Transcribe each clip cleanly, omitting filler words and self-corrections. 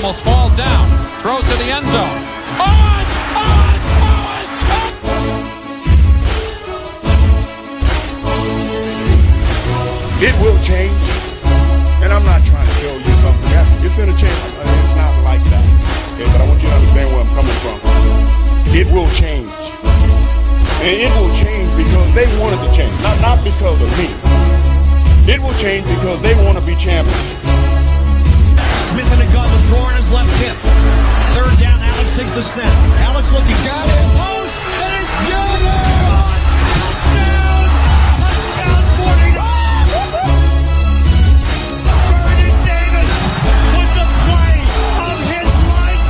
almost falls down. Throws to the end zone. Owen! Owen! Owen! It will change, and I'm not trying to tell you something. It's going to change. It's not like that, okay? But I want you to understand where I'm coming from. It will change, and it will change because they wanted to change, not because of me. It will change because they want to be champions. Smith in the gun, the throw on his left hip. Third down, Alex takes the snap. Alex looking, got it, post, and it's good! Touchdown, 49! Vernon Davis with the play of his life.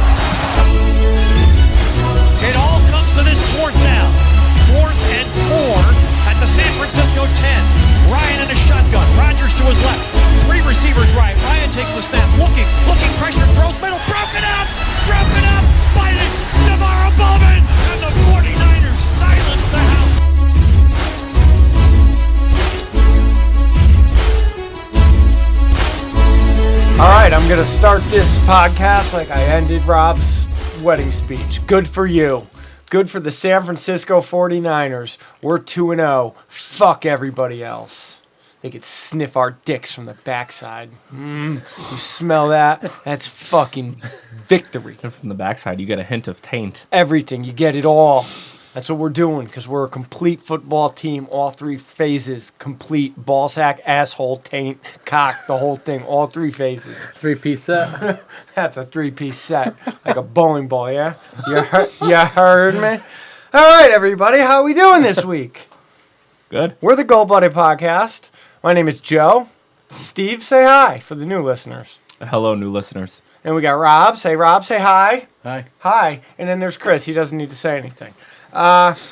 It all comes to this fourth down. 4th and 4 at the San Francisco 10. Ryan in a shotgun. Rodgers to his left. 3 receivers right. Ryan takes the snap. Looking, pressure, throws middle. Broken up! Fight it! Navarro Bowman! And the 49ers silence the house. All right, I'm going to start this podcast like I ended Rob's wedding speech. Good for you. Good for the San Francisco 49ers. We're 2-0. Fuck everybody else. They could sniff our dicks from the backside. You smell that? That's fucking victory. And from the backside, you get a hint of taint. Everything. You get it all. That's what we're doing because we're a complete football team. All 3 phases. Complete. Ball sack, asshole, taint, cock, the whole thing. All 3 phases. 3-piece set. That's a 3-piece set. Like a bowling ball, yeah? You heard me? All right, everybody. How we doing this week? Good. We're the Gold Blooded Podcast. My name is Joe. Steve, say hi for the new listeners. Hello, new listeners. And we got Rob. Say hi. Hi. Hi. And then there's Chris. He doesn't need to say anything. Fucking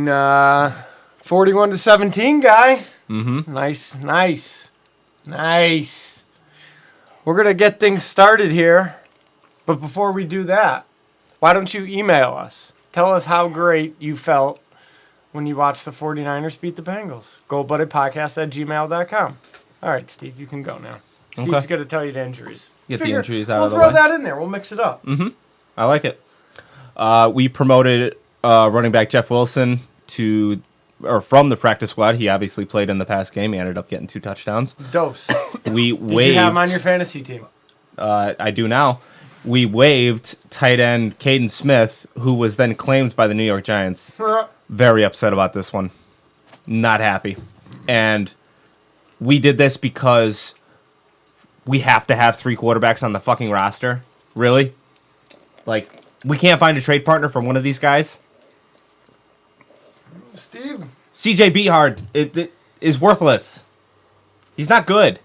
41-17 guy. Mm-hmm. Nice. We're going to get things started here. But before we do that, why don't you email us? Tell us how great you felt when you watched the 49ers beat the Bengals. goldbloodedpodcast@gmail.com. All right, Steve, you can go now. Steve's going to tell you the injuries. Get the injuries out of the way. We'll throw that in there. We'll mix it up. Mm-hmm. I like it. We promoted running back Jeff Wilson from the practice squad. He obviously played in the past game. He ended up getting 2 touchdowns. Dose. Did you have him on your fantasy team? I do now. We waived tight end Caden Smith, who was then claimed by the New York Giants. Very upset about this one. Not happy. And we did this because we have to have 3 quarterbacks on the fucking roster. Really? Like, we can't find a trade partner for one of these guys? Steve. CJ Beathard it is worthless. He's not good.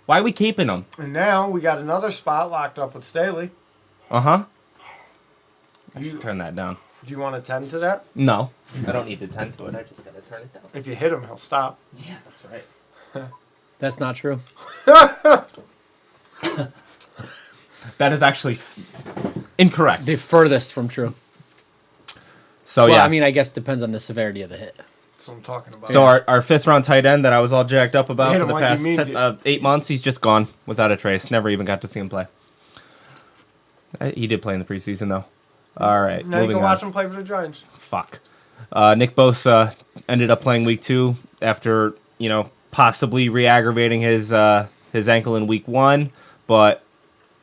Why are we keeping him? And now we got another spot locked up with Staley. Uh-huh. I should turn that down. Do you want to tend to that? No. I don't need to tend to it. I just got to turn it down. If you hit him, he'll stop. Yeah, that's right. That's not true. That is actually incorrect. The furthest from true. So, Well, yeah. I mean, I guess it depends on the severity of the hit. That's what I'm talking about. So our 5th-round tight end that I was all jacked up about Hit for him the like past you mean to. 8 months, he's just gone without a trace. Never even got to see him play. He did play in the preseason, though. All right, now you moving can on. watch him play for the Giants. Fuck. Nick Bosa ended up playing week 2 after, possibly re-aggravating his ankle in week 1, but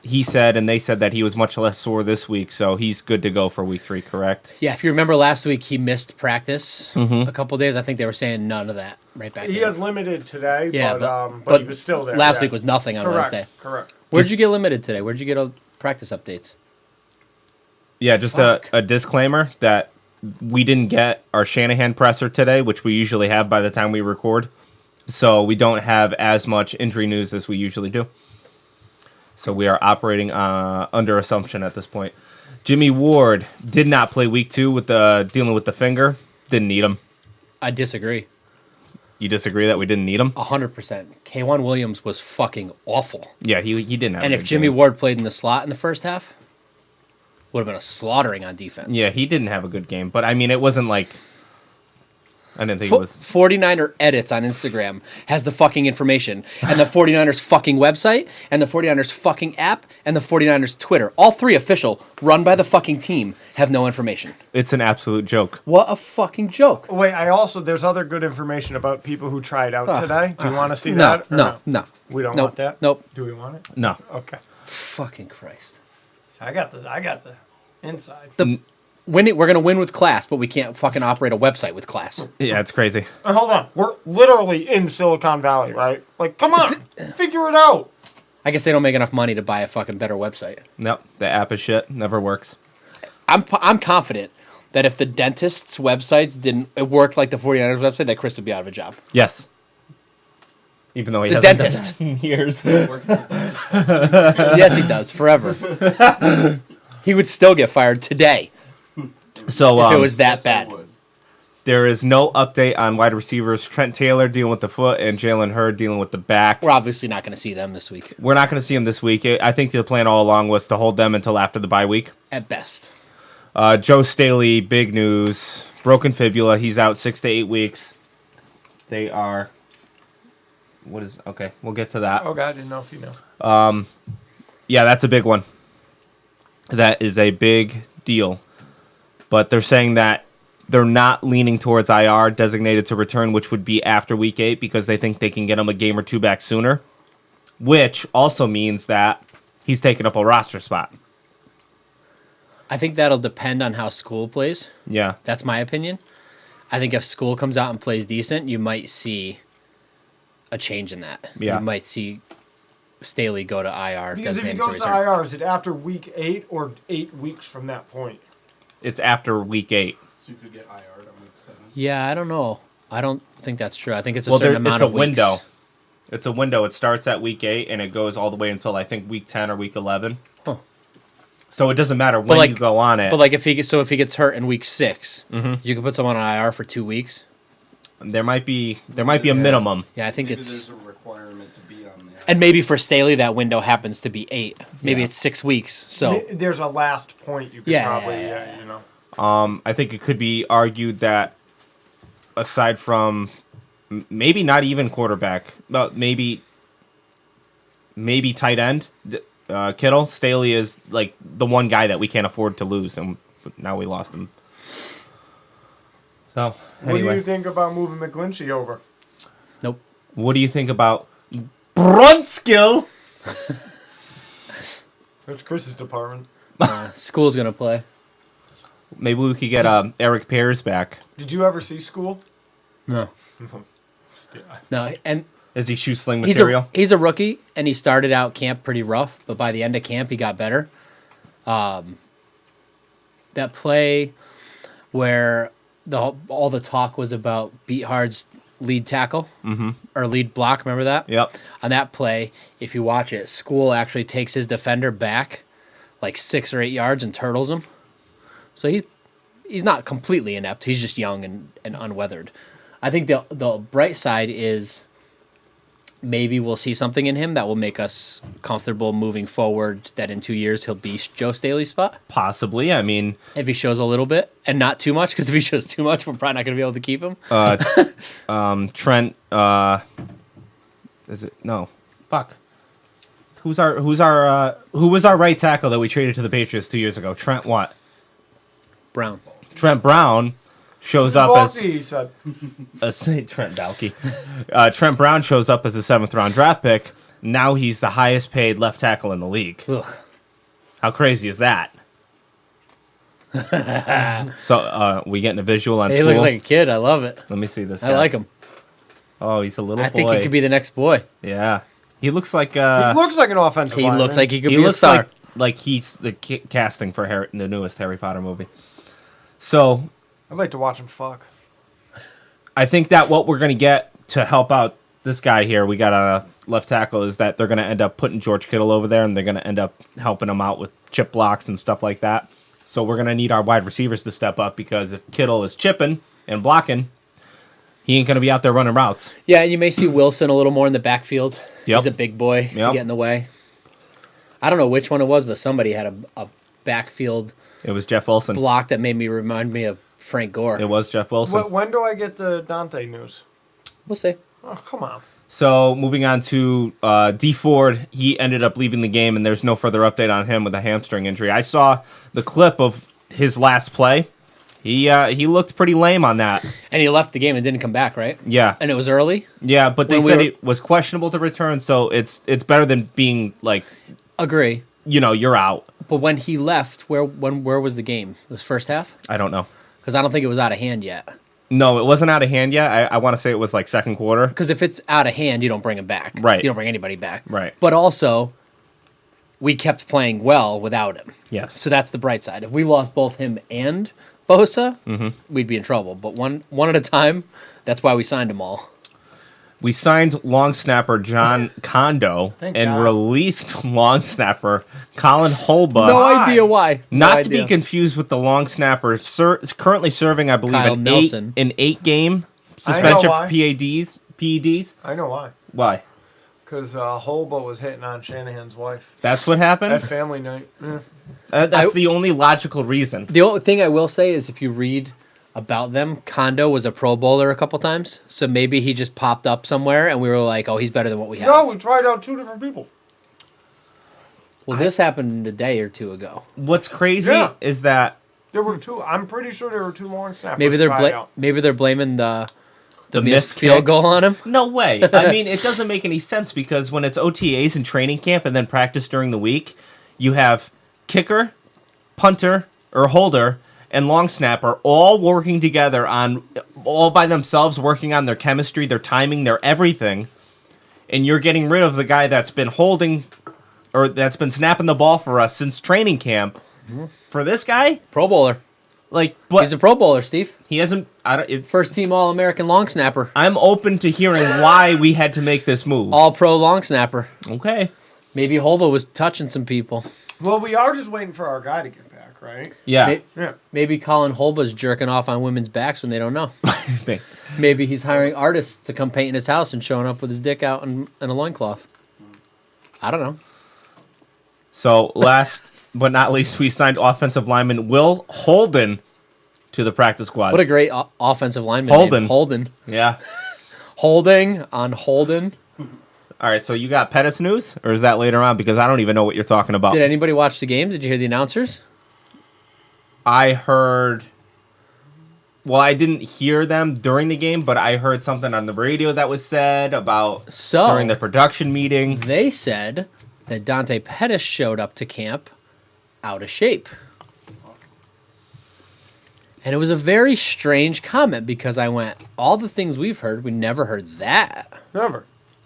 he said and they said that he was much less sore this week, so he's good to go for week 3, correct? Yeah, if you remember last week, he missed practice a couple days. I think they were saying none of that right back He then. had limited today, Yeah, but he was still there. Last week was nothing on Wednesday. Correct. Where'd you get limited today? Where'd you get practice updates? Yeah, just a disclaimer that we didn't get our Shanahan presser today, which we usually have by the time we record. So we don't have as much injury news as we usually do. So we are operating under assumption at this point. Jimmy Ward did not play week 2 with dealing with the finger. Didn't need him. I disagree. You disagree that we didn't need him? 100%. K'Wan Williams was fucking awful. Yeah, he didn't have And a if good Jimmy game. Ward played in the slot in the first half, would have been a slaughtering on defense. Yeah, he didn't have a good game. But, I mean, it wasn't like I didn't think it was. 49er edits on Instagram has the fucking information, and the 49ers fucking website, and the 49ers fucking app, and the 49ers Twitter. All three official, run by the fucking team, have no information. It's an absolute joke. What a fucking joke. Wait, there's other good information about people who tried out today. Do you want to see No, that? or no. We don't Nope, want that? nope. Do we want it? No. Okay. Fucking Christ. I got the inside. We're gonna win with class, but we can't fucking operate a website with class. Yeah, it's crazy. Hold on. We're literally in Silicon Valley, right? Like, come on. Figure it out. I guess they don't make enough money to buy a fucking better website. Nope. The app is shit. Never works. I'm confident that if the dentist's websites it worked like the 49ers website, that Chris would be out of a job. Yes. Even though he The hasn't dentist. done that in years. Yes, he does. Forever. He would still get fired today So if it was that bad. there is no update on wide receivers. Trent Taylor dealing with the foot and Jalen Hurd dealing with the back. We're obviously not going to see them this week, We're not going to see them this week. I think the plan all along was to hold them until after the bye week. at best. Joe Staley, big news. Broken fibula. He's out 6 to 8 weeks. They are... Okay, we'll get to that. Oh, God, I didn't know if you know. Yeah, that's a big one. That is a big deal. But they're saying that they're not leaning towards IR, designated to return, which would be after week 8, because they think they can get him a game or two back sooner. Which also means that he's taking up a roster spot. I think that'll depend on how school plays. Yeah. That's my opinion. I think if school comes out and plays decent, you might see a change in that. Yeah. You might see Staley go to IR. Because if he designated goes to return. IR, is it after week 8 or 8 weeks from that point? It's after week 8. So you could get IR'd on week 7. Yeah, I don't know. I don't think that's true. I think it's a certain amount it's a of weeks. window. It's a window. It starts at week 8 and it goes all the way until I think week 10 or week 11. Huh. So it doesn't matter when you go on it. But like if he gets hurt in week 6, Mm-hmm. you can put someone on IR for 2 weeks. There might be a minimum. Yeah, I think Maybe it's there's a requirement to be on there. and maybe for Staley that window happens to be 8. Maybe Yeah. it's 6 weeks. So There's a last point you could Yeah, probably, yeah. you know. I think it could be argued that aside from maybe not even quarterback, but maybe tight end, Kittle, Staley is like the one guy that we can't afford to lose, and now we lost him. So What do anyway, you think about moving McGlinchey over? nope. what do you think about Brunskill? That's Chris's department. School's gonna play. Maybe we could get Eric Pears back. Did you ever see School? No. No, and Is he shoe sling material? he's a rookie, and he started out camp pretty rough, but by the end of camp, he got better. That play where all the talk was about Beathard's lead tackle or lead block, remember that? Yep. On that play, if you watch it, School actually takes his defender back like 6 or 8 yards and turtles him. So he's not completely inept. He's just young and unweathered. I think the bright side is maybe we'll see something in him that will make us comfortable moving forward, that in 2 years he'll be Joe Staley's spot. Possibly. I mean, If he shows a little bit and not too much, because if he shows too much, we're probably not going to be able to keep him. Trent. Is it no? Fuck. Who was our right tackle that we traded to the Patriots 2 years ago? Trent what? Brown. Trent Brown shows up Balky, he said. as Trent Balky. Trent Brown shows up as a 7th round draft pick. Now he's the highest paid left tackle in the league. Ugh. How crazy is that? So we getting a visual on He School. looks like a kid. I love it. Let me see this guy. I like him. Oh, he's a little I boy. think he could be the next boy. Yeah. He looks like He looks like an offensive He lineman. looks like he could he be a looks star. like he's the casting for the newest Harry Potter movie. So I'd like to watch him fuck. I think that what we're going to get to help out this guy here, we got a left tackle, is that they're going to end up putting George Kittle over there, and they're going to end up helping him out with chip blocks and stuff like that. So we're going to need our wide receivers to step up, because if Kittle is chipping and blocking, he ain't going to be out there running routes. Yeah, and you may see Wilson a little more in the backfield. Yep. He's a big boy to Yep. get in the way. I don't know which one it was, but somebody had a backfield It was Jeff Wilson. block that made me remind me of Frank Gore. It was Jeff Wilson. When do I get the Dante news? We'll see. Oh, come on. So moving on to D Ford, he ended up leaving the game, and there's no further update on him with a hamstring injury. I saw the clip of his last play. He looked pretty lame on that. And he left the game and didn't come back, right? Yeah, And it was early? yeah, but they When we said were- it was questionable to return, so it's better than being like, Agree. you're out. But when he left, where was the game? It was first half? I don't know. Because I don't think it was out of hand yet. No, it wasn't out of hand yet. I want to say it was like second quarter. Because if it's out of hand, you don't bring him back. Right. You don't bring anybody back. Right. But also, we kept playing well without him. Yes. So that's the bright side. If we lost both him and Bosa, we'd be in trouble. But one at a time, that's why we signed them all. We signed long snapper John Kondo Thank and God. released long snapper Colin Holba. No Why? idea why. Not No to be idea. confused with the long snapper currently serving, I believe, Kyle an Nelson. eight game suspension why. for PEDs. I know why. Why? Because Holba was hitting on Shanahan's wife That's what at happened. family night. Yeah. That's the only logical reason. The only thing I will say is if you read about them, Kondo was a Pro Bowler a couple times. So maybe he just popped up somewhere and we were like, oh, he's better than what we have. No, we tried out 2 different people. Well, this happened a day or two ago. What's crazy Yeah. is that There were 2. I'm pretty sure there were 2 long snappers. Maybe tried out. they're blaming the The missed missed field kick? goal on him. no way. I mean, it doesn't make any sense because when it's OTAs and training camp and then practice during the week, you have kicker, punter, or holder, and long snapper all working together all by themselves, working on their chemistry, their timing, their everything. And you're getting rid of the guy that's been holding or that's been snapping the ball for us since training camp. For this guy, Pro Bowler. like, but He's a Pro Bowler, Steve. he hasn't. First team All American long snapper. I'm open to hearing why we had to make this move. All Pro long snapper. Okay. Maybe Holba was touching some people. Well, we are just waiting for our guy to get back, right? Yeah. Yeah. Maybe Colin Holba's jerking off on women's backs when they don't know. Maybe he's hiring artists to come paint in his house and showing up with his dick out in a loincloth. I don't know. So last but not least, we signed offensive lineman Will Holden to the practice squad. What a great offensive lineman. Holden. Name. Holden. Yeah. Holding on Holden. All right. So you got Pettis news, or is that later on? Because I don't even know what you're talking about. Did anybody watch the game? Did you hear the announcers? I heard. Well, I didn't hear them during the game, but I heard something on the radio that was said about So- during the production meeting. They said that Dante Pettis showed up to camp out of shape. And it was a very strange comment because I went, all the things we've heard, we never heard that. Never.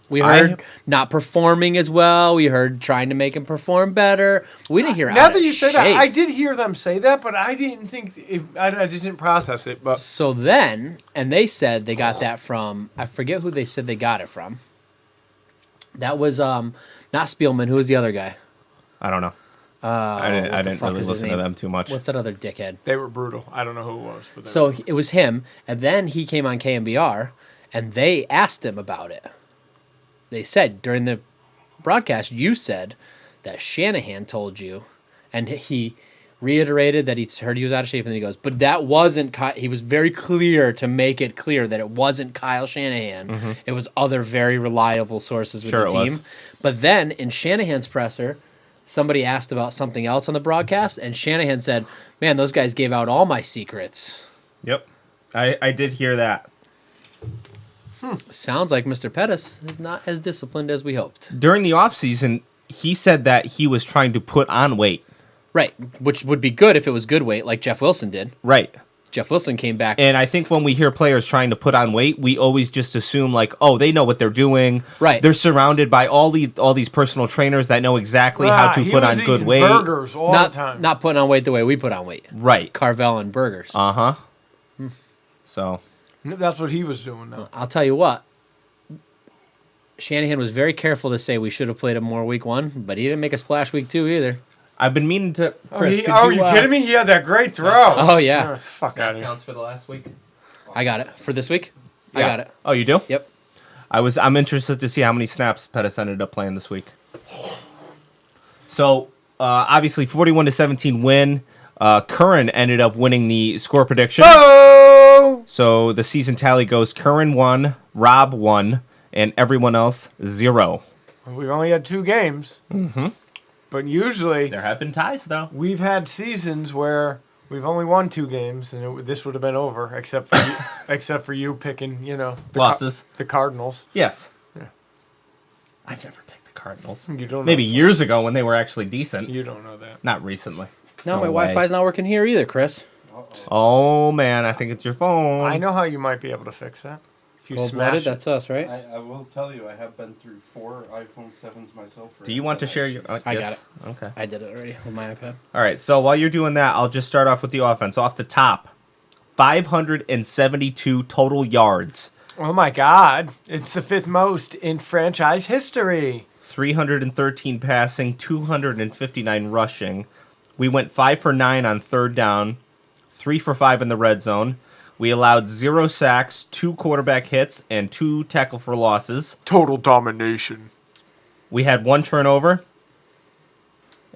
We heard not performing as well. We heard trying to make him perform better. We didn't hear Now out that of you say shape. that, I did hear them say that, but I didn't think I just didn't process it. But So then, and they said they got that from, I forget who they said they got it from. That was not Spielman. Who was the other guy? I don't know. I what the didn't fuck really is his listen to name? them too much. What's that other dickhead? they were brutal. I don't know who it was. But they So were. it was him, and then he came on KMBR, and they asked him about it. They said during the broadcast, you said that Shanahan told you, and he reiterated that he heard he was out of shape, and then he goes, but that wasn't he was very clear to make it clear that it wasn't Kyle Shanahan. It was other very reliable sources with Sure the it team. was. But then in Shanahan's presser, somebody asked about something else on the broadcast, and Shanahan said, man, those guys gave out all my secrets. Yep. I did hear that. Sounds like Mr. Pettis is not as disciplined as we hoped. During the offseason, he said that he was trying to put on weight. Right, which would be good if it was good weight, like Jeff Wilson did. Right. Jeff Wilson came back. And I think when we hear players trying to put on weight, we always just assume like, oh, they know what they're doing. Right. They're surrounded by all these personal trainers that know exactly how to he put was on good eating weight. burgers all the not time. not putting on weight the way we put on weight. Right. Carvel and burgers. Uh-huh. So, That's what he was doing now. I'll tell you what. Shanahan was very careful to say we should have played him more week 1, but he didn't make a splash week 2 either. I've been meaning to... Oh, Chris, could are you kidding me? He had that great throw. Oh, yeah. Fuck out of here. Counts for the last week? I got it. For this week? I Yeah. got it. Oh, you do? Yep. I'm interested to see how many snaps Pettis ended up playing this week. So, obviously, 41-17 win. Curran ended up winning the score prediction. Oh! So the season tally goes Curran 1, Rob 1, and everyone else 0. We've only had 2 games. Mm-hmm. But usually, There have been ties, though. we've had seasons where we've only won 2 games, and this would have been over, except for you, except for you picking, the Losses. the Cardinals. Yes. Yeah. I've never picked the Cardinals. You don't Maybe know. years ago when they were actually decent. You don't know that. Not recently. Now No my way. Wi-Fi's not working here either, Chris. Oh, man, I think it's your phone. I know how you might be able to fix that. If you Cold-blooded, smash it. that's us, right? I will tell you, I have been through 4 iPhone 7s myself. Do you want to share your... I yes. got it. Okay. I did it already with my iPad. All right, so while you're doing that, I'll just start off with the offense. Off the top, 572 total yards, Oh my God. It's the 5th most in franchise history. 313 passing, 259 rushing. We went 5 for 9 on third down, 3 for 5 in the red zone. We allowed 0 sacks, 2 quarterback hits, and 2 tackle for losses. Total domination. We had 1 turnover.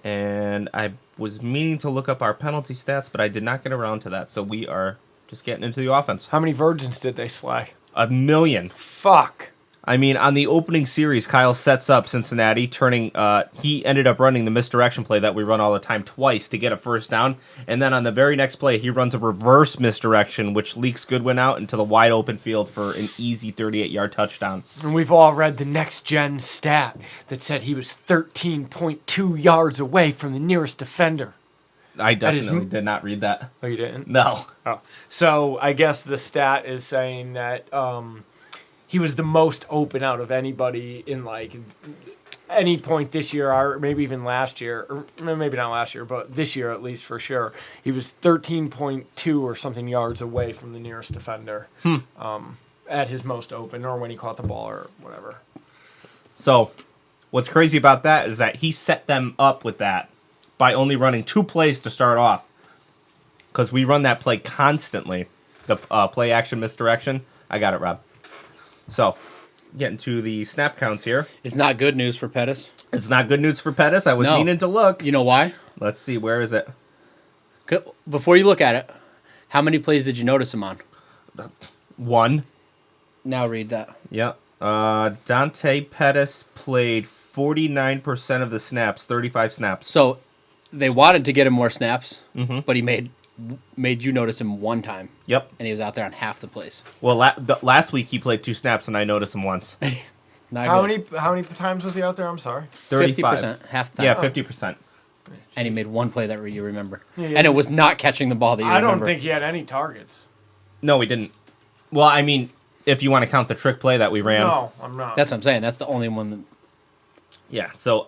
And I was meaning to look up our penalty stats, but I did not get around to that. So we are just getting into the offense. How many virgins did they slay? 1 million. Fuck. I mean, on the opening series, Kyle sets up Cincinnati, he ended up running the misdirection play that we run all the time twice to get a first down. And then on the very next play, he runs a reverse misdirection, which leaks Goodwin out into the wide open field for an easy 38-yard touchdown. And we've all read the next gen stat that said he was 13.2 yards away from the nearest defender. I is definitely did not read that. Oh, you didn't? No. Oh. So I guess the stat is saying that he was the most open out of anybody in like any point this year, or maybe even last year, or maybe not last year, but this year at least for sure. He was 13.2 or something yards away from the nearest defender at his most open, or when he caught the ball or whatever. So what's crazy about that is that he set them up with that by only running 2 plays to start off. Because we run that play constantly, the play action misdirection. I got it, Rob. So, getting to the snap counts here. It's not good news for Pettis. It's not good news for Pettis. I was No. meaning to look. You know why? Let's see, where is it? Before you look at it, how many plays did you notice him on? 1. Now read that. Yep. Dante Pettis played 49% of the snaps, 35 snaps. So they wanted to get him more snaps, but he made you notice him 1 time. Yep. And he was out there on half the plays. Well, last week he played 2 snaps, and I noticed him once. Not How good. many times was he out there? I'm sorry. 35. 50%, half the time. Yeah, 50%. And he made 1 play that you remember. Yeah. And it was not catching the ball that you I remember. don't think he had any targets. No, we didn't. Well, I mean, if you want to count the trick play that we ran. No, I'm not. That's what I'm saying. That's the only one that... Yeah, so,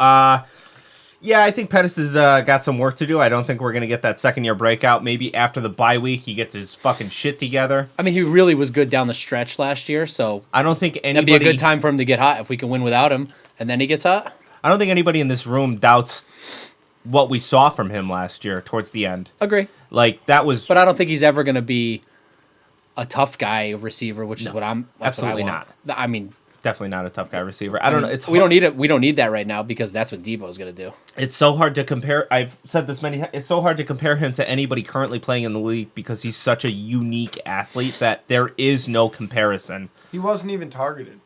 yeah, I think Pettis has got some work to do. I don't think we're going to get that second-year breakout. Maybe after the bye week, he gets his fucking shit together. I mean, he really was good down the stretch last year, so I don't think that'd anybody... be a good time for him to get hot if we can win without him, and then he gets hot. I don't think anybody in this room doubts what we saw from him last year towards the end. Agree. Like, that was... But I don't think he's ever going to be a tough guy receiver, which is what I'm... That's absolutely what I want. I mean... Definitely not a tough guy receiver. I don't know. It's we don't need it. We don't need that right now because that's what Debo's going to do. It's so hard to compare. I've said this many. It's so hard to compare him to anybody currently playing in the league because he's such a unique athlete that there is no comparison. He wasn't even targeted.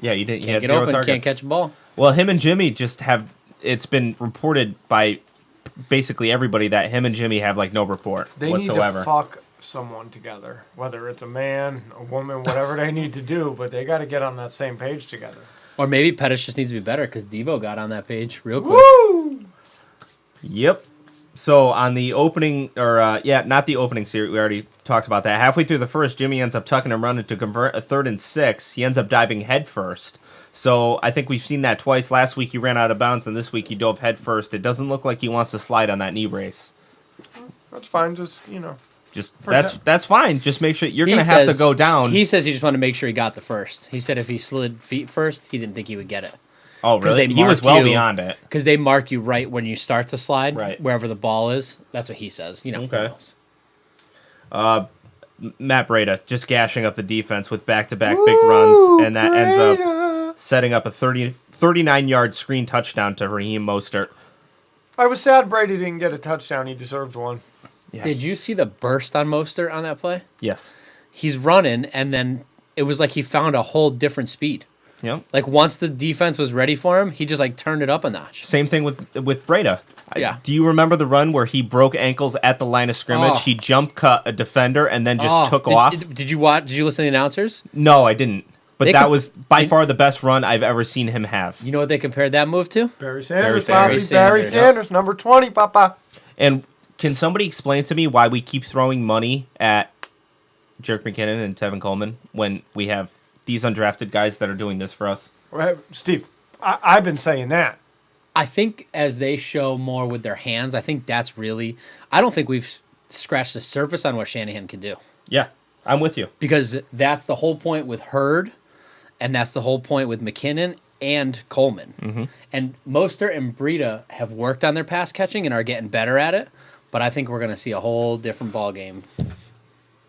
Yeah, he didn't. He Can't had get 0 open. targets. Can't catch a ball. Well, him and Jimmy just have. It's been reported by basically everybody that him and Jimmy have like no rapport They whatsoever. need to fuck someone together, whether it's a man, a woman, whatever they need to do, but they got to get on that same page together. Or maybe Pettis just needs to be better because Debo got on that page real quick. Woo! Yep. So on the opening, not the opening series, we already talked about that. Halfway through the first, Jimmy ends up tucking and running to convert a 3rd and 6. He ends up diving head first. So I think we've seen that twice. Last week he ran out of bounds, and this week he dove head first. It doesn't look like he wants to slide on that knee brace. That's fine, just, Just that's fine. Just make sure you're He going to have to says- go down. He says he just wanted to make sure he got the first. He said if he slid feet first, he didn't think he would get it. Oh, 'Cause really? they He was mark well you- beyond it. Because they mark you right when you start to slide, Right. wherever the ball is. That's what he says. You know. who Okay. knows? Matt Breida just gashing up the defense with back-to-back big runs, and that ends up setting up a 39-yard screen touchdown to Raheem Mostert. I was sad Brady didn't get a touchdown. He deserved one. Yeah. Did you see the burst on Mostert on that play? Yes. He's running, and then it was like he found a whole different speed. Yep. Like once the defense was ready for him, he just like turned it up a notch. Same thing with Breda. Yeah. Do you remember the run where he broke ankles at the line of scrimmage? Oh. He jump cut a defender and then just took off? Did you watch? Did you listen to the announcers? No, I didn't. But They that could- was by far the best run I've ever seen him have. You know what they compared that move to? Barry Sanders, Barry Bobby. Barry Sanders. Sanders, number 20, Papa. And can somebody explain to me why we keep throwing money at Jerick McKinnon and Tevin Coleman when we have these undrafted guys that are doing this for us? Right, Steve, I've been saying that. I think as they show more with their hands, I think that's really. I don't think we've scratched the surface on what Shanahan can do, Yeah, I'm with you. because that's the whole point with Hurd, and that's the whole point with McKinnon and Coleman. Mm-hmm. And Mostert and Breida have worked on their pass catching and are getting better at it. But I think we're going to see a whole different ball game.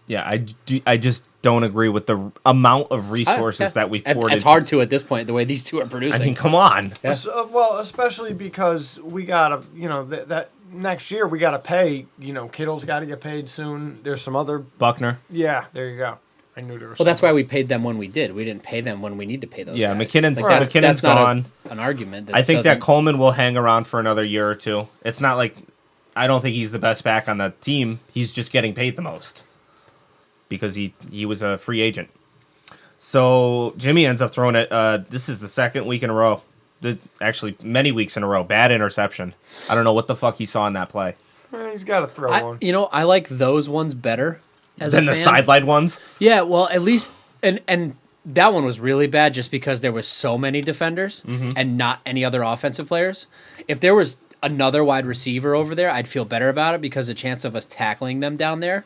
Yeah, I just don't agree with the amount of resources Yeah. that we've poured It's hard to at this point, the way these two are I producing. mean, come on. Yeah. Well, especially because we gotta, that next year we gotta pay. Kittle's got to get paid soon. There's some other. Buckner. Yeah, there you go. I knew there was. Well, that's why we paid them when we did. We didn't pay them when we need to pay those Yeah, guys. McKinnon's- that's not gone. an argument. I think that doesn't- Coleman will hang around for another year or two. It's not like I don't think he's the best back on the team. He's just getting paid the most because he was a free agent. So Jimmy ends up throwing it. This is the second week in a row. Actually, many weeks in a row. Bad interception. I don't know what the fuck he saw in that play. He's got to throw one. I like those ones better as Then a the fan. sideline ones. Yeah, well, at least and that one was really bad just because there was so many defenders and not any other offensive players. If there was another wide receiver over there, I'd feel better about it because the chance of us tackling them down there.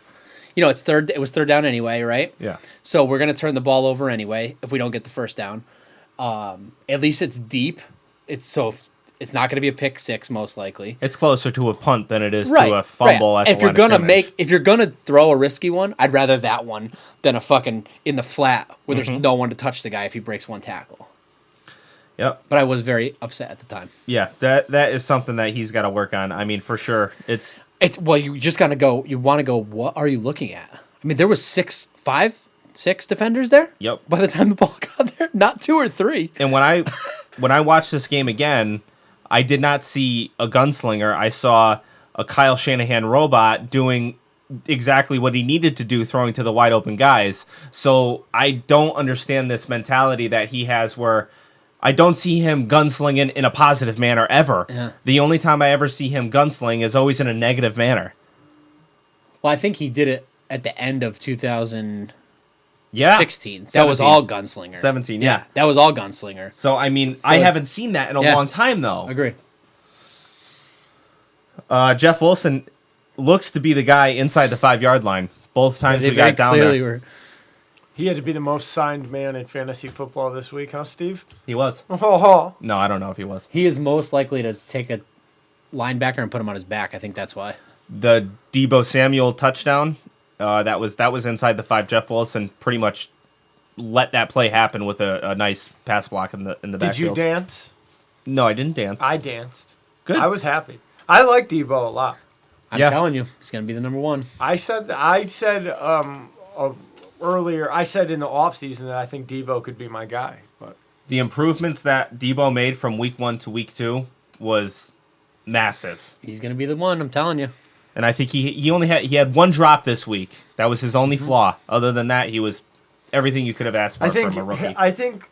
It was third down anyway, right? Yeah. So we're going to turn the ball over anyway if we don't get the first down. At least it's deep. It's not going to be a pick six most likely. It's closer to a punt than it is to a fumble at If the you're line of gonna scrimmage. if you're gonna throw a risky one, I'd rather that one than a fucking in the flat where there's no one to touch the guy if he breaks one tackle. Yep. But I was very upset at the time. Yeah, that is something that he's got to work on. I mean, for sure. It's you just gotta go. You want to go. What are you looking at? I mean, there was 6 defenders there. Yep. By the time the ball got there, not 2 or 3. And when I watched this game again, I did not see a gunslinger. I saw a Kyle Shanahan robot doing exactly what he needed to do, throwing to the wide open guys. So I don't understand this mentality that he has where I don't see him gunslinging in a positive manner ever. Yeah. The only time I ever see him gunsling is always in a negative manner. Well, I think he did it at the end of 2016. Yeah. That was 17. all gunslinger. 17, yeah. That was all gunslinger. So, I mean, I haven't seen that in a long time, though. Agree. Jeff Wilson looks to be the guy inside the 5-yard line. Both times They we very got down clearly there. were. He had to be the most signed man in fantasy football this week, huh, Steve? He was. Oh, No, I don't know if he was. He is most likely to take a linebacker and put him on his back. I think that's why. The Debo Samuel touchdown, that was inside the 5. Jeff Wilson pretty much let that play happen with a nice pass block in the did you backfield. dance? No, I didn't dance. I danced. Good. I was happy. I like Debo a lot. I'm Yeah. telling you, he's going to be the number one. I said earlier. I said in the offseason that I think Debo could be my guy. But The improvements that Debo made from week 1 to week 2 was massive. He's going to be the one, I'm telling you. And I think he had one drop this week. That was his only flaw. Other than that, he was everything you could have asked for from a rookie. I think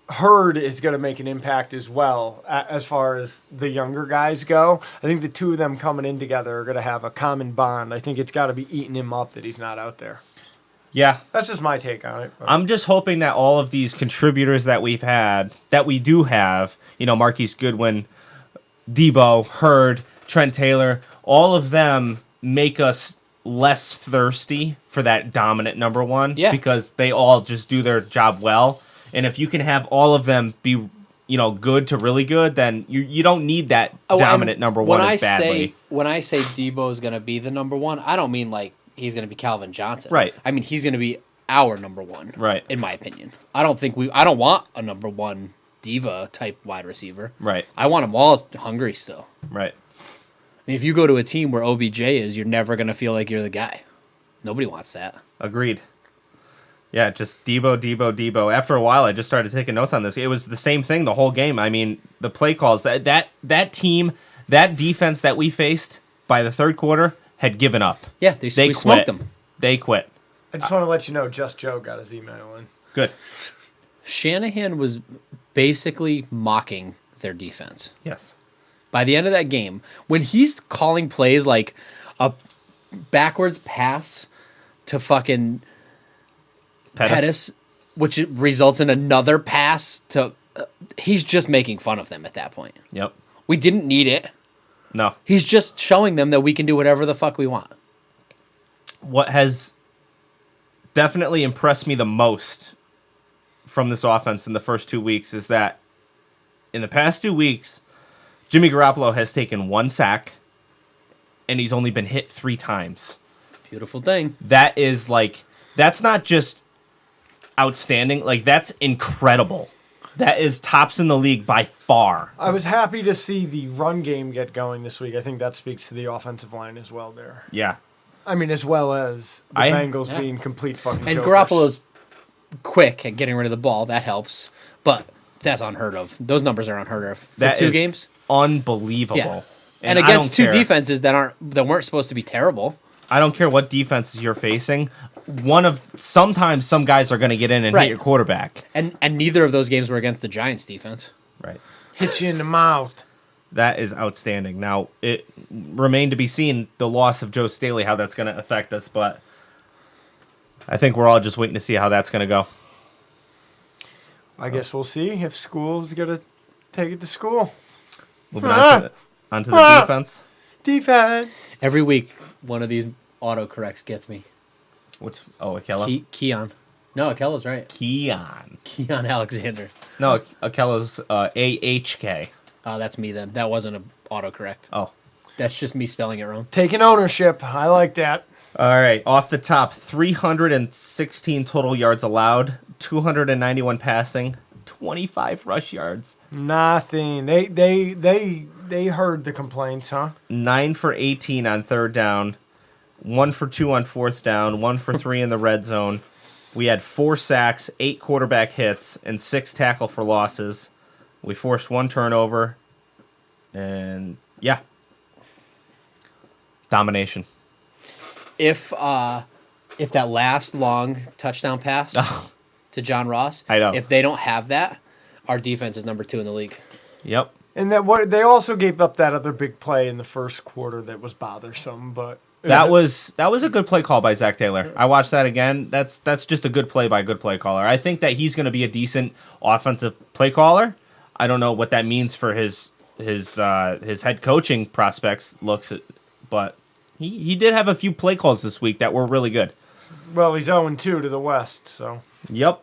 Hurd is going to make an impact as well as far as the younger guys go. I think the two of them coming in together are going to have a common bond. I think it's got to be eating him up that he's not out there. Yeah. That's just my take on it. I'm just hoping that all of these contributors that we do have, Marquise Goodwin, Debo, Hurd, Trent Taylor, all of them make us less thirsty for that dominant number one because they all just do their job well. And if you can have all of them be, good to really good, then you don't need that dominant number one as badly. When I say Debo is going to be the number one, I don't mean like he's going to be Calvin Johnson. Right. I mean he's going to be our number one. Right. In my opinion, I don't want a number one diva type wide receiver. Right. I want them all hungry still. Right. mean, if you go to a team where OBJ is, you're never going to feel like you're the guy. Nobody wants that. Agreed. Yeah, just Debo. After a while, I just started taking notes on this. It was the same thing the whole game. I mean, the play calls, that team, that defense that we faced by the third quarter had given up. Yeah, we smoked them. They quit. I just want to let you know, Just Joe got his email in. Good. Shanahan was basically mocking their defense. Yes. By the end of that game, when he's calling plays like a backwards pass to fucking Pettis, which results in another pass to... he's just making fun of them at that point. Yep. We didn't need it. No. He's just showing them that we can do whatever the fuck we want. What has definitely impressed me the most from this offense in the first 2 weeks is that in the past 2 weeks, Jimmy Garoppolo has taken 1 sack, and he's only been hit 3 times. Beautiful thing. That is that's not just outstanding. That's incredible. That is tops in the league by far. I was happy to see the run game get going this week. I think that speaks to the offensive line as well there. Yeah. I mean, as well as the Bengals being complete fucking And jokers. Garoppolo's quick at getting rid of the ball. That helps. But that's unheard of. Those numbers are unheard of. For That 2 is games? Unbelievable. Yeah. And And against I 2 don't care. defenses that weren't supposed to be terrible. I don't care what defenses you're facing. Sometimes some guys are going to get in and Right. hit your quarterback. And neither of those games were against the Giants defense. Right. Hit you in the mouth. That is outstanding. Now, it remained to be seen the loss of Joe Staley, how that's going to affect us, but I think we're all just waiting to see how that's going to go. I guess we'll see if school's going to take it to school. Moving on to the defense. Defense. Every week, one of these autocorrects gets me. Akella? Keon. No, Akella's right. Keon. Keon Alexander. No, Akella's AHK. Oh, that's me then. That wasn't an autocorrect. Oh. That's just me spelling it wrong. Taking ownership. I like that. All right, off the top, 316 total yards allowed, 291 passing, 25 rush yards. Nothing. They heard the complaints, huh? 9 for 18 on third down, 1 for 2 on fourth down, 1 for 3 in the red zone. We had 4 sacks, 8 quarterback hits, and 6 tackle for losses. We forced 1 turnover, and yeah, domination. If that last long touchdown pass to John Ross, I know. if they don't have that, our defense is number 2 in the league. Yep. And they also gave up that other big play in the first quarter that was bothersome, but That was a good play call by Zach Taylor. I watched that again. That's just a good play by a good play caller. I think that he's going to be a decent offensive play caller. I don't know what that means for his head coaching prospects but he did have a few play calls this week that were really good. well, he's 0-2 to the West, so Yep.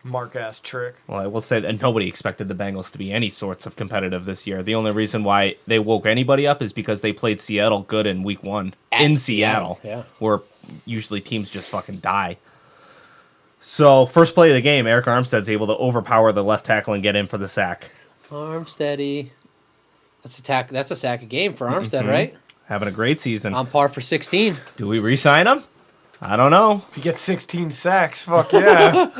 mark-ass trick. Well, I will say that nobody expected the Bengals to be any sorts of competitive this year. The only reason why they woke anybody up is because they played Seattle good in week 1 in Seattle, yeah. where usually teams just fucking die. So, first play of the game, Eric Armstead's able to overpower the left tackle and get in for the sack. Armsteady. That's a sack a game for Armstead, right? Having a great season. On par for 16. Do we re-sign him? I don't know. If you get 16 sacks, fuck yeah.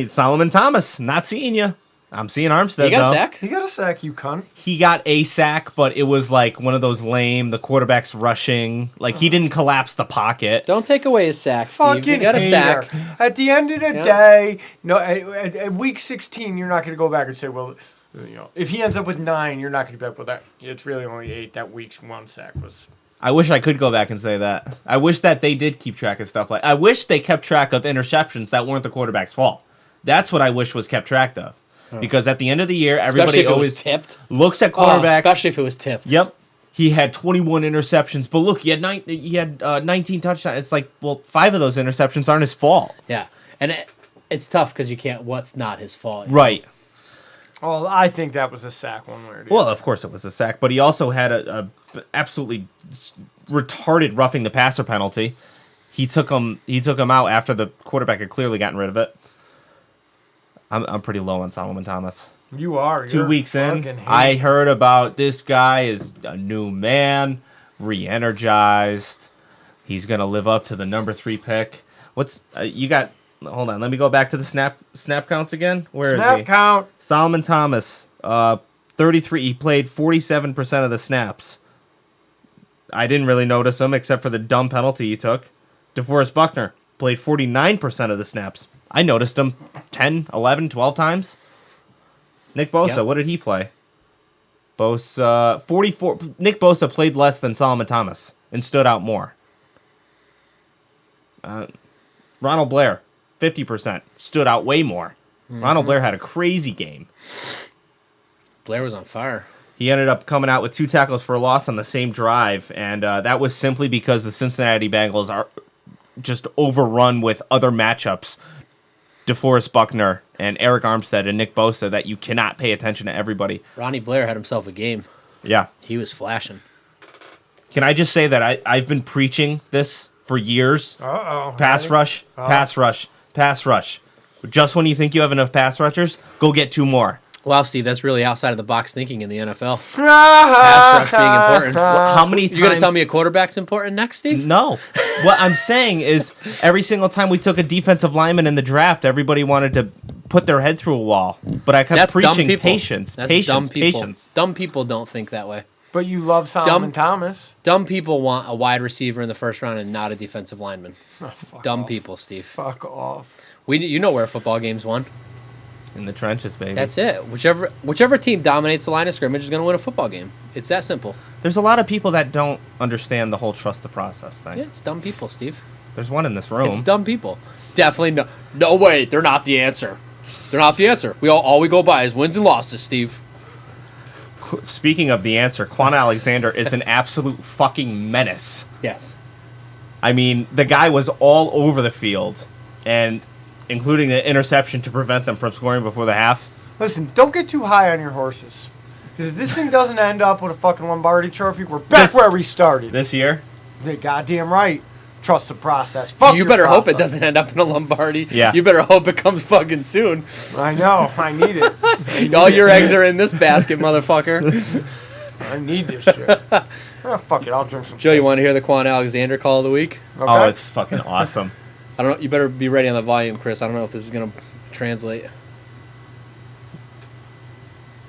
Solomon Thomas, not seeing you. I'm seeing Armstead, You got though. a sack? You got a sack, you cunt. He got a sack, but it was like one of those lame, the quarterback's rushing. Like, he didn't collapse the pocket. Don't take away his sack, Steve. Fucking You got a hater. sack. At the end of the day, no, at week 16, you're not going to go back and say, well, you know, if he ends up with 9, you're not going to be back with that. It's really only 8. That week's 1 sack was. I wish I could go back and say that. I wish that they did keep track of stuff I wish they kept track of interceptions that weren't the quarterback's fault. That's what I wish was kept track of. Because at the end of the year, Especially everybody if it was always tipped. looks at Oh, quarterbacks. especially if it was tipped. Yep. He had 21 interceptions, but look, he had 19 touchdowns. It's like, well, 5 of those interceptions aren't his fault. Yeah. And it's tough because you can't, what's not his fault? Right. Well, I think that was a sack one way or the Well, other. of course it was a sack, but he also had a absolutely retarded roughing the passer penalty. He took him out after the quarterback had clearly gotten rid of it. I'm pretty low on Solomon Thomas. You are. 2 weeks in, fucking I heard about this guy is a new man, re-energized. He's gonna live up to the number 3 pick. What's you got? Hold on, let me go back to the snap counts again. Where is he? Snap count. Solomon Thomas, 33. He played 47% of the snaps. I didn't really notice him except for the dumb penalty he took. DeForest Buckner played 49% of the snaps. I noticed him 10, 11, 12 times. Nick Bosa, Yep. what did he play? Bosa, 44. Nick Bosa played less than Solomon Thomas and stood out more. Ronald Blair, 50%, stood out way more. Ronald Blair had a crazy game. Blair was on fire. He ended up coming out with 2 tackles for a loss on the same drive, and that was simply because the Cincinnati Bengals are just overrun with other matchups. DeForest Buckner and Eric Armstead and Nick Bosa that you cannot pay attention to everybody. Ronnie Blair had himself a game. Yeah. He was flashing. Can I just say that I've been preaching this for years? Uh-oh. Pass rush, pass rush, pass rush. Just when you think you have enough pass rushers, go get 2 more. Wow, Steve, that's really outside of the box thinking in the NFL. Pass rush being important. How many times? You gonna tell me a quarterback's important next, Steve? No. What I'm saying is every single time we took a defensive lineman in the draft, everybody wanted to put their head through a wall. But I kept That's dumb preaching people. patience, That's patience, dumb people. patience. Dumb people don't think that way. But you love Solomon Thomas. Dumb people want a wide receiver in the first round and not a defensive lineman. Dumb off. people, Steve. Fuck off. You know where football games won. In the trenches, baby. That's it. Whichever team dominates the line of scrimmage is going to win a football game. It's that simple. There's a lot of people that don't understand the whole trust the process thing. Yeah, it's dumb people, Steve. There's one in this room. It's dumb people. Definitely no. No way. They're not the answer. They're not the answer. All we go by is wins and losses, Steve. Speaking of the answer, Quan Alexander is an absolute fucking menace. Yes. I mean, the guy was all over the field, and including the interception to prevent them from scoring before the half. Listen, don't get too high on your horses. Because if this thing doesn't end up with a fucking Lombardi trophy, we're back where we started. This year? You're goddamn right. Trust the process. Fuck You your better hope process. it doesn't end up in a Lombardi. Yeah. You better hope it comes fucking soon. I know. I need it. All your eggs are in this basket, motherfucker. I need this shit. Oh, fuck it. I'll drink some Joe, you piss. want to hear the Quan Alexander call of the week? Okay. Oh, it's fucking awesome. I don't know. You better be ready on the volume, Chris. I don't know if this is going to translate.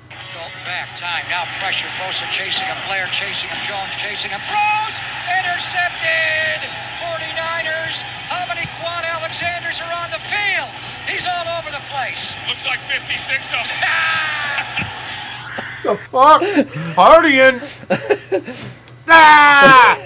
Dalton back, time, now pressure, Bosa chasing him, Blair chasing him, Jones chasing him, throws, intercepted! 49ers, how many Quan Alexanders are on the field? He's all over the place. Looks like 56 of them. The fuck? Partying. Ah!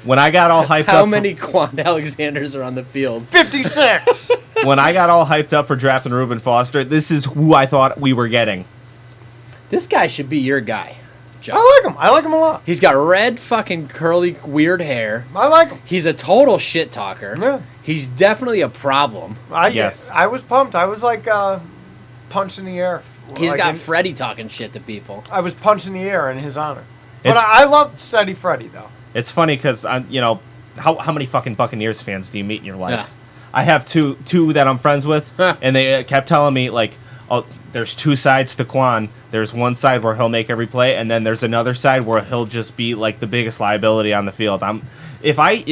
When I got all hyped up... How many Quan Alexanders are on the field? 56. When I got all hyped up for drafting Reuben Foster, this is who I thought we were getting. This guy should be your guy, Joe. I like him. I like him a lot. He's got red fucking curly weird hair. I like him. He's a total shit talker. Yeah. He's definitely a problem. Yes. I was pumped. I was like punch in the air. He's Like got in- Freddie talking shit to people. I was punched in the air in his honor. But It's- I love Steady Freddy, though. It's funny because, how many fucking Buccaneers fans do you meet in your life? Yeah. I have two that I'm friends with, and they kept telling me, like, oh, there's 2 sides to Quan. There's one side where he'll make every play, and then there's another side where he'll just be, like, the biggest liability on the field. If I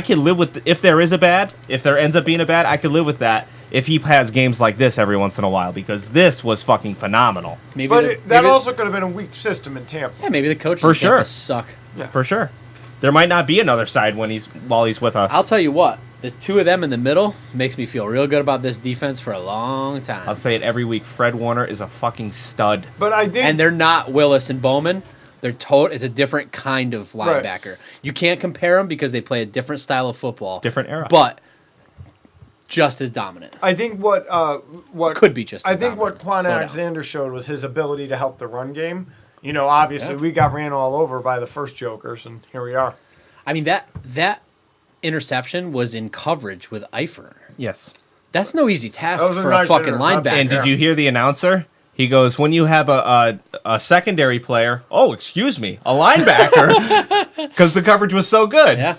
can live with, if there ends up being a bad, I could live with that if he has games like this every once in a while, because this was fucking phenomenal. Maybe But that also could have been a weak system in Tampa. Yeah, maybe the coach For sure. suck. For sure. There might not be another side while he's with us. I'll tell you what, the two of them in the middle makes me feel real good about this defense for a long time. I'll say it every week. Fred Warner is a fucking stud. But I think... And they're not Willis and Bowman. It's a different kind of linebacker. Right. You can't compare them because they play a different style of football. Different era. But just as dominant. I think what Could be just I as think what dominant. Quan Slow down. Alexander showed was his ability to help the run game. You know, obviously we got ran all over by the first jokers, and here we are. I mean, that interception was in coverage with Eifert. Yes. That's no easy task That was a for nice a fucking interception. linebacker. And did you hear the announcer? He goes, when you have a secondary player, oh, excuse me, a linebacker, because the coverage was so good. Yeah.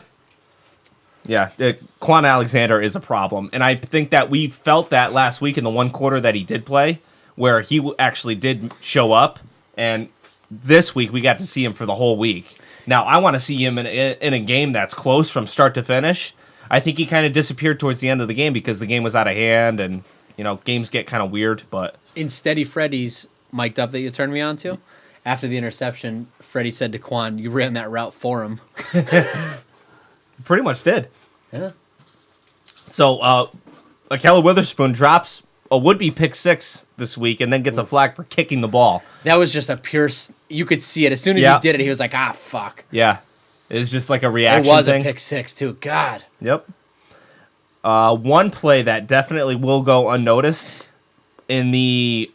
Yeah, Quan Alexander is a problem. And I think that we felt that last week in the one quarter that he did play, where he actually did show up. And this week, we got to see him for the whole week. Now, I want to see him in a game that's close from start to finish. I think he kind of disappeared towards the end of the game because the game was out of hand, and games get kind of weird. But in Steady Freddy's mic'd up that you turned me on to, after the interception, Freddie said to Quan, "You ran that route for him." Pretty much did. Yeah. So, Akella Witherspoon drops a would-be pick six this week and then gets a flag for kicking the ball. That was just a pure... You could see it. As soon as he did it, he was like, fuck. Yeah. It was just like a reaction It was thing. a pick six, too. God. Yep. One play that definitely will go unnoticed in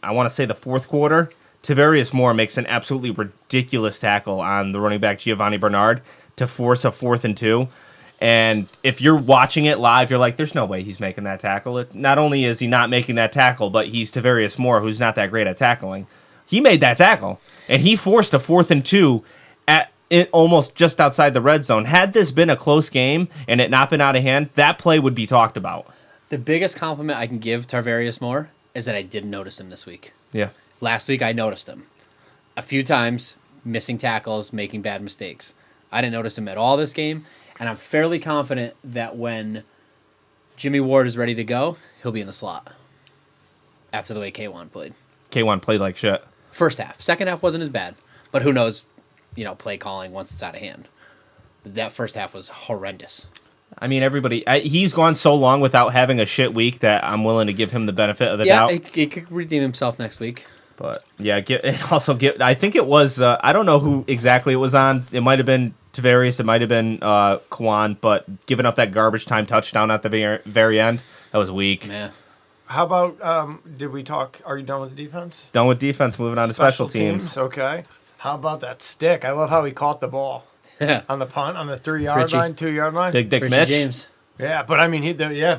I want to say the fourth quarter, Tavarius Moore makes an absolutely ridiculous tackle on the running back Giovanni Bernard to force a 4th and 2. And if you're watching it live, you're like, there's no way he's making that tackle. Not only is he not making that tackle, but he's Tavarius Moore, who's not that great at tackling. He made that tackle, and he forced a 4th and 2 at it almost just outside the red zone. Had this been a close game and it not been out of hand, that play would be talked about. The biggest compliment I can give Tarvarius Moore is that I didn't notice him this week. Yeah. Last week, I noticed him a few times, missing tackles, making bad mistakes. I didn't notice him at all this game. And I'm fairly confident that when Jimmy Ward is ready to go, he'll be in the slot after the way K1 played. K1 played like shit. First half. Second half wasn't as bad. But who knows, play calling once it's out of hand. But that first half was horrendous. I mean, he's gone so long without having a shit week that I'm willing to give him the benefit of the doubt. Yeah, he could redeem himself next week. But, yeah, I think it was, I don't know who exactly it was on. It might have been Tavarius, it might have been Kwan, but giving up that garbage time touchdown at the very end, that was weak. Yeah. How about, are you done with the defense? Done with defense, moving on to special teams. Okay. How about that stick? I love how he caught the ball. On the punt, on the 3-yard line, 2-yard line. Big Dick Richie Mitch. James. Yeah, but I mean,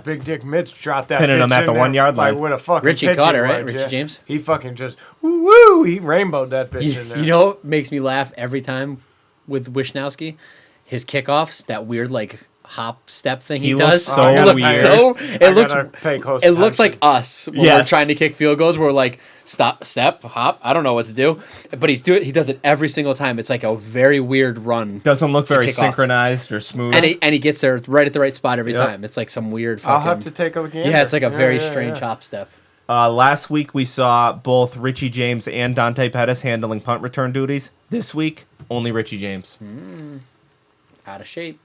Big Dick Mitch dropped that. Pinning him at the 1-yard line. With a fucking Richie caught it, right? Richie James. He fucking just woo! He rainbowed that bitch in there. You know what makes me laugh every time with Wisnowski? His kickoffs, that weird hop step thing he does. Looks so weird. It looks like us when we're trying to kick field goals. We're like, stop, step, hop. I don't know what to do, but he does it every single time. It's like a very weird run. Doesn't look very synchronized or smooth. And he gets there right at the right spot every time. It's like some weird. I'll have to take a look. Yeah, it's like a very strange hop step. Last week we saw both Richie James and Dante Pettis handling punt return duties. This week, only Richie James. Out of shape.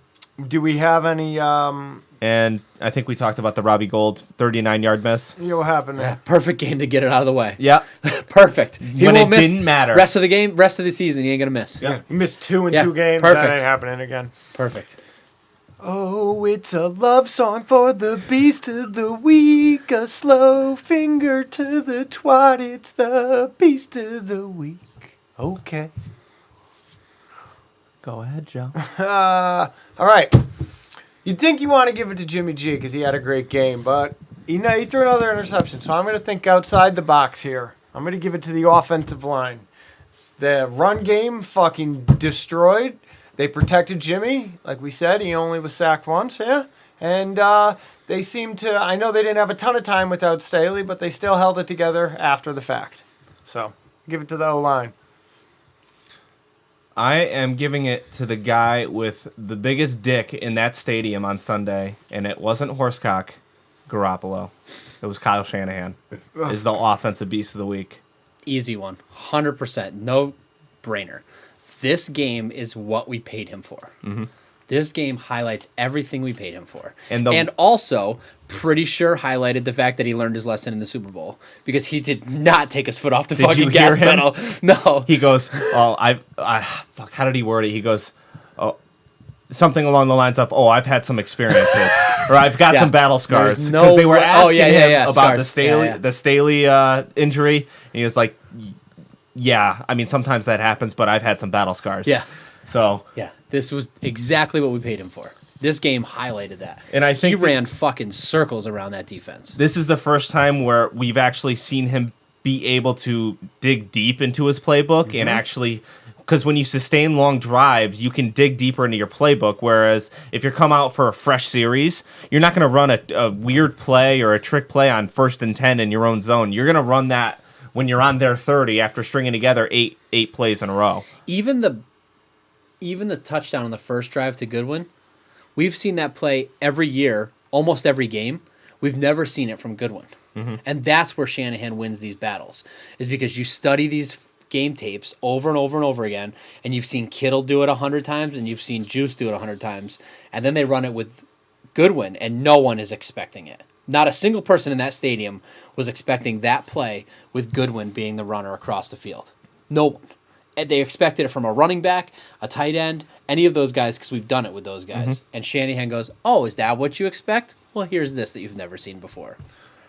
Do we have any? And I think we talked about the Robbie Gold 39-yard miss. What happened there? Yeah, perfect game to get it out of the way. Yeah. Perfect. He When won't it miss didn't matter. Rest of the game, rest of the season, he ain't going to miss. Yeah. He missed 2 in 2 games. Perfect. That ain't happening again. Perfect. Oh, it's a love song for the beast of the week. A slow finger to the twat. It's the beast of the week. Okay. Go ahead, Joe. All right. You'd think you want to give it to Jimmy G because he had a great game, but he threw another interception. So I'm going to think outside the box here. I'm going to give it to the offensive line. The run game fucking destroyed. They protected Jimmy. Like we said, he only was sacked once, yeah? And they seemed to, I know they didn't have a ton of time without Staley, but they still held it together after the fact. So give it to the O-line. I am giving it to the guy with the biggest dick in that stadium on Sunday, and it wasn't Horsecock Garoppolo. It was Kyle Shanahan. Is the offensive beast of the week. Easy one. 100%. No brainer. This game is what we paid him for. Mm-hmm. This game highlights everything we paid him for. And also, pretty sure highlighted the fact that he learned his lesson in the Super Bowl. Because he did not take his foot off the fucking gas pedal. No. He goes, fuck, how did he word it? He goes, something along the lines of, I've had some experiences. Or I've got some battle scars. Because they were asking him about the Staley injury. And he was like, yeah, I mean, sometimes that happens, but I've had some battle scars. Yeah. So. Yeah, this was exactly what we paid him for. This game highlighted that. And I think he ran fucking circles around that defense. This is the first time where we've actually seen him be able to dig deep into his playbook and actually Because when you sustain long drives, you can dig deeper into your playbook. Whereas if you come out for a fresh series, you're not going to run a weird play or a trick play on 1st and 10 in your own zone. You're going to run that when you're on their 30 after stringing together eight plays in a row. Even the touchdown on the first drive to Goodwin, we've seen that play every year, almost every game. We've never seen it from Goodwin. And that's where Shanahan wins these battles, is because you study these game tapes over and over and over again, and you've seen Kittle do it 100 times, and you've seen Juice do it 100 times, and then they run it with Goodwin, and no one is expecting it. Not a single person in that stadium was expecting that play with Goodwin being the runner across the field. No one. And they expected it from a running back, a tight end, any of those guys, because we've done it with those guys. And Shanahan goes, oh, is that what you expect? Well, here's this that you've never seen before.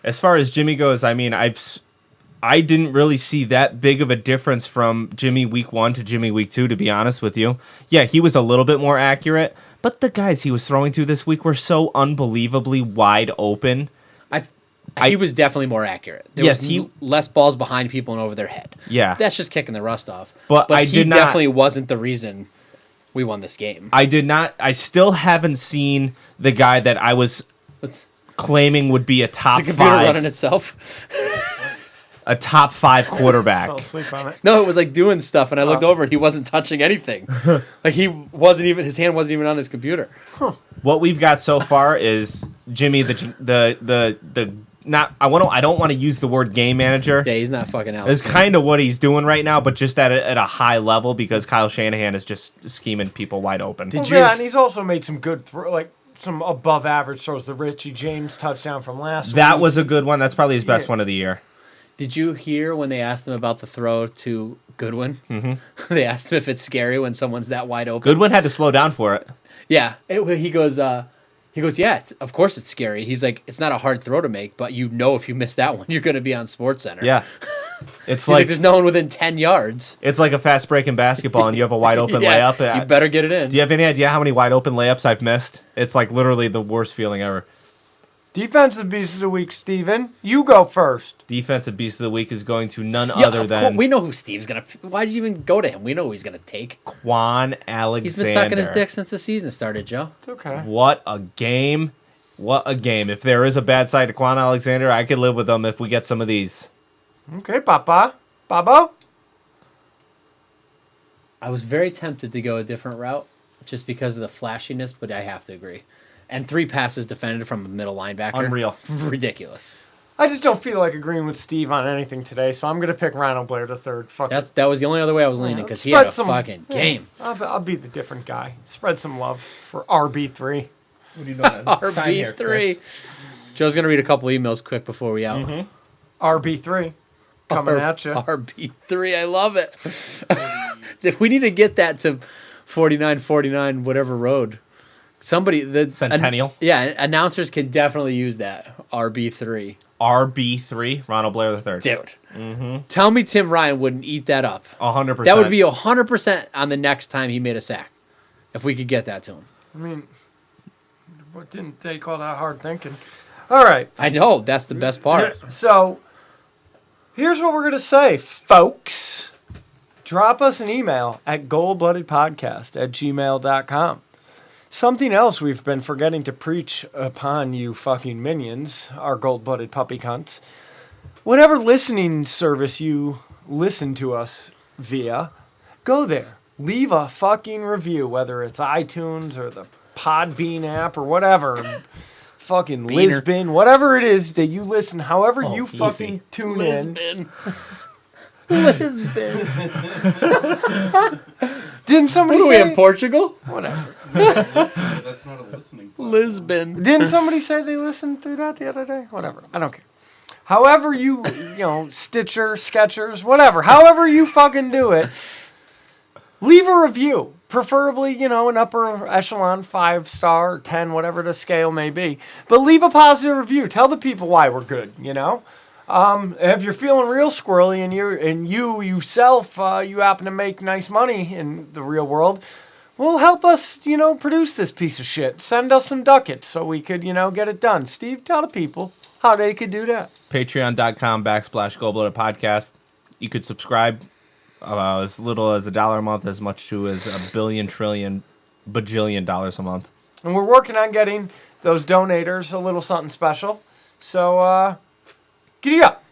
As far as Jimmy goes, I mean, I didn't really see that big of a difference from Jimmy week 1 to Jimmy week 2, to be honest with you. Yeah, he was a little bit more accurate, but the guys he was throwing to this week were so unbelievably wide open. He was definitely more accurate. There was less balls behind people and over their head. Yeah. That's just kicking the rust off. But he definitely wasn't the reason we won this game. I still haven't seen the guy that I was claiming would be a top 5. The computer running itself. A top 5 quarterback. Fell asleep on it. No, it was like doing stuff, and I looked over and he wasn't touching anything. Like his hand wasn't even on his computer. What we've got so far is Jimmy I don't want to use the word game manager. Yeah, he's not fucking out. It's kind of what he's doing right now, but just at a high level because Kyle Shanahan is just scheming people wide open. Yeah, and he's also made some good some above average throws. The Richie James touchdown from last week. That was a good one. That's probably his best one of the year. Did you hear when they asked him about the throw to Goodwin? They asked him if it's scary when someone's that wide open. Goodwin had to slow down for it. Yeah, he goes, yeah, of course it's scary. He's like, it's not a hard throw to make, but if you miss that one, you're going to be on SportsCenter. Yeah. It's like there's no one within 10 yards. It's like a fast break in basketball and you have a wide open layup. You better get it in. Do you have any idea how many wide open layups I've missed? It's like literally the worst feeling ever. Defensive Beast of the Week, Steven. You go first. Defensive Beast of the Week is going to none other than... We know who Steve's going to... Why did you even go to him? We know who he's going to take. Quan Alexander. He's been sucking his dick since the season started, Joe. It's okay. What a game. What a game. If there is a bad side to Quan Alexander, I could live with him if we get some of these. Okay, Papa. Babo? I was very tempted to go a different route just because of the flashiness, but I have to agree. And 3 passes defended from a middle linebacker. Unreal. Ridiculous. I just don't feel like agreeing with Steve on anything today, so I'm going to pick Ronald Blair the third. Fuck it. That was the only other way I was leaning, because he had a fucking game. I'll be the different guy. Spread some love for RB3. What are you doing? RB3. Joe's going to read a couple emails quick before we out. RB3. Coming at you. RB3, I love it. We need to get that to 4949 whatever road. Somebody Centennial. Announcers can definitely use that. RB3. RB3, Ronald Blair III. Dude. Tell me Tim Ryan wouldn't eat that up. 100%. That would be 100% on the next time he made a sack. If we could get that to him. I mean, what didn't they call that hard thinking? All right. I know. That's the best part. So, here's what we're going to say, folks. Drop us an email at goldbloodedpodcast@gmail.com. Something else we've been forgetting to preach upon you fucking minions, our gold-blooded puppy cunts. Whatever listening service you listen to us via, go there. Leave a fucking review, whether it's iTunes or the Podbean app or whatever. Fucking Lisbon, whatever it is that you listen, however you fucking tune in. Lisbon. Didn't somebody What are say... we in Portugal? Whatever. That's not a listening platform. Lisbon. Didn't somebody say they listened through that the other day? Whatever. I don't care. However you Stitcher, Skechers, whatever. However you fucking do it, leave a review. Preferably, an upper echelon, 5-star, 10, whatever the scale may be. But leave a positive review. Tell the people why we're good, If you're feeling real squirrely and you yourself, you happen to make nice money in the real world, well, help us, produce this piece of shit. Send us some ducats so we could, get it done. Steve, tell the people how they could do that. Patreon.com/Goldblooded Podcast. You could subscribe as little as $1 a month, as much to as $1 billion, trillion, bajillion dollars a month. And we're working on getting those donators a little something special. So, giddy up.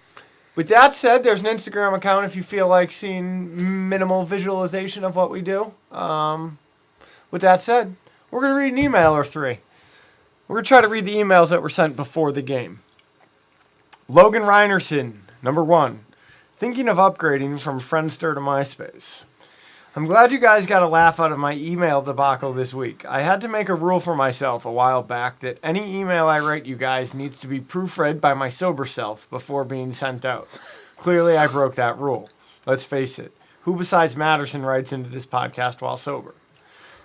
With that said, there's an Instagram account if you feel like seeing minimal visualization of what we do. With that said, we're going to read an email or three. We're going to try to read the emails that were sent before the game. Logan Reinerson, number 1. Thinking of upgrading from Friendster to MySpace. I'm glad you guys got a laugh out of my email debacle this week. I had to make a rule for myself a while back that any email I write you guys needs to be proofread by my sober self before being sent out. Clearly, I broke that rule. Let's face it. Who besides Matterson writes into this podcast while sober?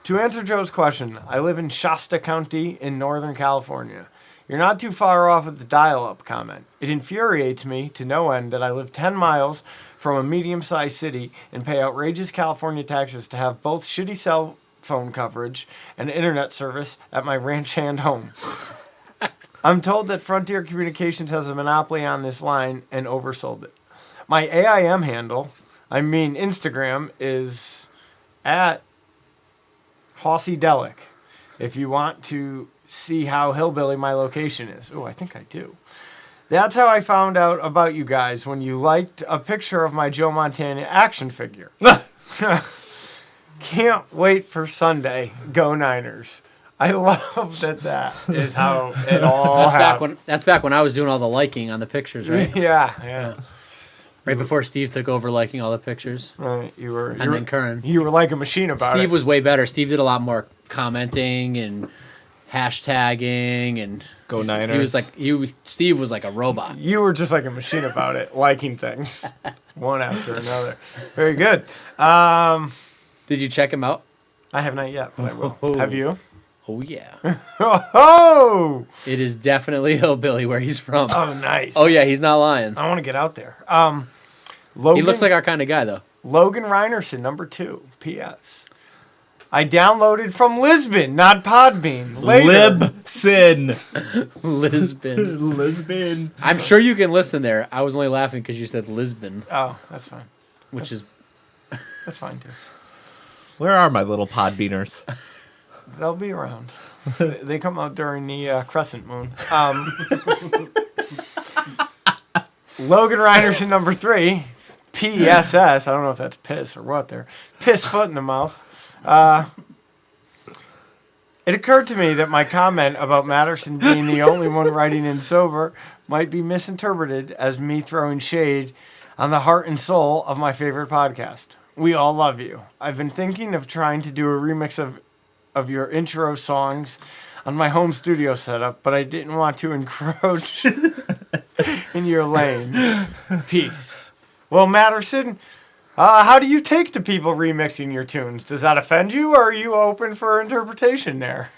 To answer Joe's question, I live in Shasta County in Northern California. You're not too far off with the dial-up comment. It infuriates me to no end that I live 10 miles from a medium-sized city and pay outrageous California taxes to have both shitty cell phone coverage and internet service at my ranch hand home. I'm told that Frontier Communications has a monopoly on this line and oversold it. My AIM handle, Instagram, is at Hossy Delic. If you want to see how hillbilly my location is. Oh, I think I do. That's how I found out about you guys when you liked a picture of my Joe Montana action figure. Can't wait for Sunday. Go Niners. I love that is how it all happened. That's back when I was doing all the liking on the pictures, right? Yeah. Right before Steve took over liking all the pictures. Right, then Curran. You were like a machine about it. Steve was way better. Steve did a lot more commenting and hashtagging and Go Niners. Steve was like a robot. You were just like a machine about it, liking things one after another. Very good. Did you check him out? I have not yet, but I will. Have you? Oh yeah. Oh! It is definitely hillbilly where he's from. Oh, nice. Oh yeah, he's not lying. I want to get out there. Logan, He looks like our kind of guy though. Logan Reinerson, number 2. P.S. I downloaded from Lisbon, not Podbean. Later. Lisbon. I'm sure you can listen there. I was only laughing because you said Lisbon. Oh, that's fine. That's fine too. Where are my little Podbeaners? They'll be around. They come out during the crescent moon. Logan Reinerson, number 3. PSS. I don't know if that's piss or what there. Piss foot in the mouth. It occurred to me that my comment about Matterson being the only one writing in sober might be misinterpreted as me throwing shade on the heart and soul of my favorite podcast. We all love you. I've been thinking of trying to do a remix of your intro songs on my home studio setup, but I didn't want to encroach in your lane. Peace. Well, Matterson, how do you take to people remixing your tunes? Does that offend you, or are you open for interpretation there?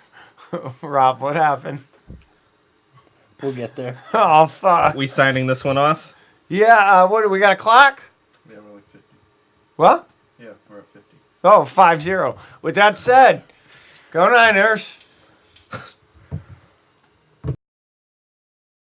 Rob, what happened? We'll get there. Oh, fuck. We signing this one off? Yeah, what do we got, a clock? Yeah, we're like 50. What? Yeah, we're at 50. Oh, 5-0. With that said, go Niners.